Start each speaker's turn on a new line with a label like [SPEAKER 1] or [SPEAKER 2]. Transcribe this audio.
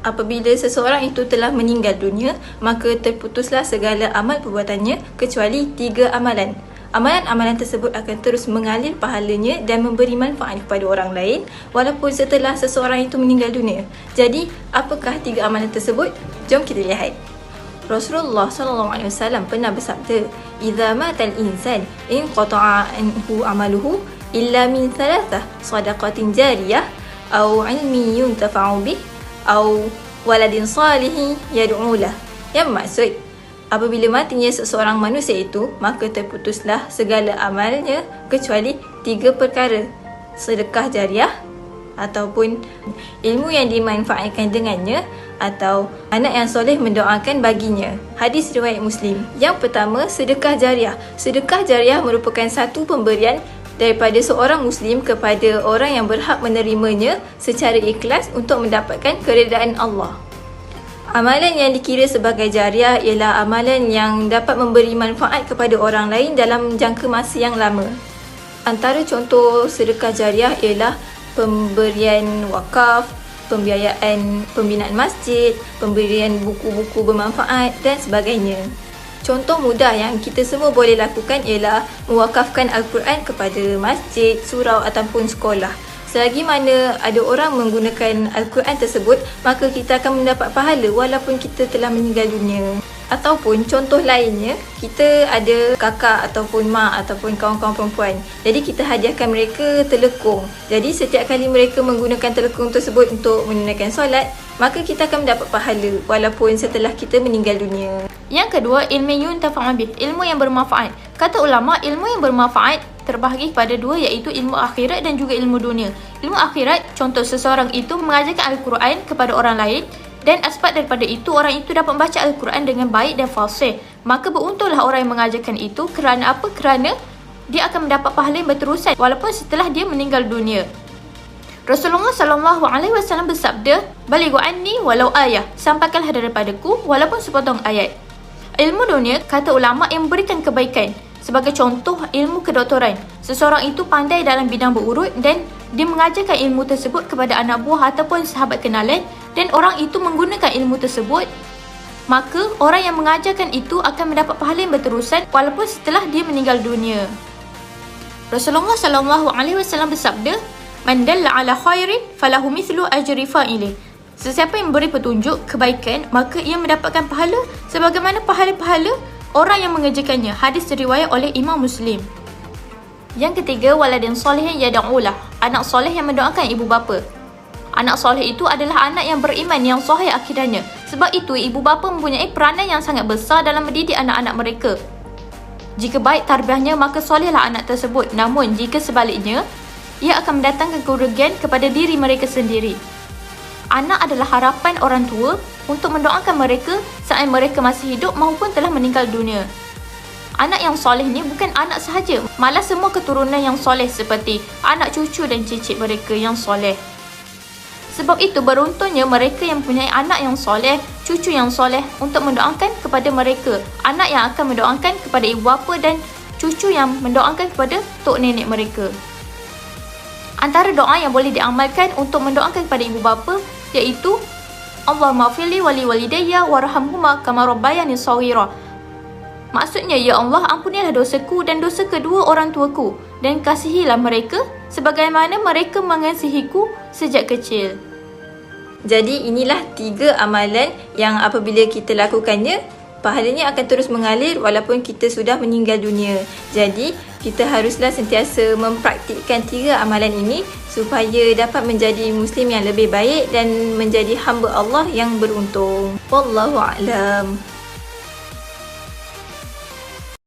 [SPEAKER 1] Apabila seseorang itu telah meninggal dunia, maka terputuslah segala amal perbuatannya kecuali 3 amalan. Amalan-amalan tersebut akan terus mengalir pahalanya dan memberi manfaat kepada orang lain walaupun setelah seseorang itu meninggal dunia. Jadi, apakah 3 amalan tersebut? Jom kita lihat. Rasulullah SAW pernah bersabda, "Idza matal insan inqata'a anhu amaluhu illa min thalathah, sadaqatin jariyah aw ilmi yuntafa'u bih aw waladin salihin yad'u lah." Yang maksud, apabila matinya seseorang manusia itu, maka terputuslah segala amalnya kecuali 3 perkara: sedekah jariah, ataupun ilmu yang dimanfaatkan dengannya, atau anak yang soleh mendoakan baginya. Hadis riwayat Muslim. Yang pertama, sedekah jariah. Sedekah jariah merupakan satu pemberian daripada seorang Muslim kepada orang yang berhak menerimanya secara ikhlas untuk mendapatkan keredaan Allah. Amalan yang dikira sebagai jariah ialah amalan yang dapat memberi manfaat kepada orang lain dalam jangka masa yang lama. Antara contoh sedekah jariah ialah pemberian wakaf, pembiayaan pembinaan masjid, pemberian buku-buku bermanfaat dan sebagainya. Contoh mudah yang kita semua boleh lakukan ialah mewakafkan Al-Quran kepada masjid, surau ataupun sekolah. Selagi mana ada orang menggunakan Al-Quran tersebut, maka kita akan mendapat pahala walaupun kita telah meninggal dunia. Ataupun contoh lainnya, kita ada kakak ataupun mak ataupun kawan-kawan perempuan. Jadi kita hadiahkan mereka telekung. Jadi setiap kali mereka menggunakan telekung tersebut untuk menunaikan solat, maka kita akan mendapat pahala walaupun setelah kita meninggal dunia.
[SPEAKER 2] Yang kedua, ilmu yuntafa'u bih, ilmu yang bermanfaat. Kata ulama, ilmu yang bermanfaat terbahagi pada 2, iaitu ilmu akhirat dan juga ilmu dunia. Ilmu akhirat, contoh seseorang itu mengajarkan Al-Quran kepada orang lain, dan asbab daripada itu orang itu dapat membaca Al-Quran dengan baik dan fasih. Maka beruntunglah orang yang mengajarkan itu. Kerana apa? Kerana dia akan mendapat pahala yang berterusan walaupun setelah dia meninggal dunia. Rasulullah SAW bersabda, "Balighu anni walau ayah." Sampaikanlah daripadaku walaupun sepotong ayat. Ilmu dunia, kata ulama, yang memberikan kebaikan. Sebagai contoh, ilmu kedoktoran. Seseorang itu pandai dalam bidang berurut dan dia mengajarkan ilmu tersebut kepada anak buah ataupun sahabat kenalan, dan orang itu menggunakan ilmu tersebut, maka orang yang mengajarkan itu akan mendapat pahala yang berterusan walaupun setelah dia meninggal dunia. Rasulullah SAW bersabda, "Man dalla ala khairin falahu mithlu ajri fa'ilih." Sesiapa yang memberi petunjuk kebaikan, maka ia mendapatkan pahala sebagaimana pahala-pahala orang yang mengerjakannya. Hadis diriwayat oleh Imam Muslim. Yang ketiga, waladin salihin yad'ulah, anak soleh yang mendoakan ibu bapa. Anak soleh itu adalah anak yang beriman, yang sahih akidahnya. Sebab itu, ibu bapa mempunyai peranan yang sangat besar dalam mendidik anak-anak mereka. Jika baik tarbiyahnya, maka solehlah anak tersebut. Namun, jika sebaliknya, ia akan mendatangkan kerugian kepada diri mereka sendiri. Anak adalah harapan orang tua untuk mendoakan mereka saat mereka masih hidup maupun telah meninggal dunia. Anak yang soleh ni bukan anak sahaja, malah semua keturunan yang soleh seperti anak cucu dan cicit mereka yang soleh. Sebab itu beruntungnya mereka yang mempunyai anak yang soleh, cucu yang soleh untuk mendoakan kepada mereka. Anak yang akan mendoakan kepada ibu bapa dan cucu yang mendoakan kepada tok nenek mereka. Antara doa yang boleh diamalkan untuk mendoakan kepada ibu bapa iaitu Allahumma firli wali walidayya warhamhuma kama rabbayani shaghira. Maksudnya, ya Allah, ampunilah dosaku dan dosa kedua orang tuaku, dan kasihilah mereka sebagaimana mereka mengasihiku sejak kecil.
[SPEAKER 1] Jadi inilah 3 amalan yang apabila kita lakukannya, pahalanya akan terus mengalir walaupun kita sudah meninggal dunia. Jadi kita haruslah sentiasa mempraktikkan 3 amalan ini supaya dapat menjadi Muslim yang lebih baik dan menjadi hamba Allah yang beruntung. Wallahu a'lam.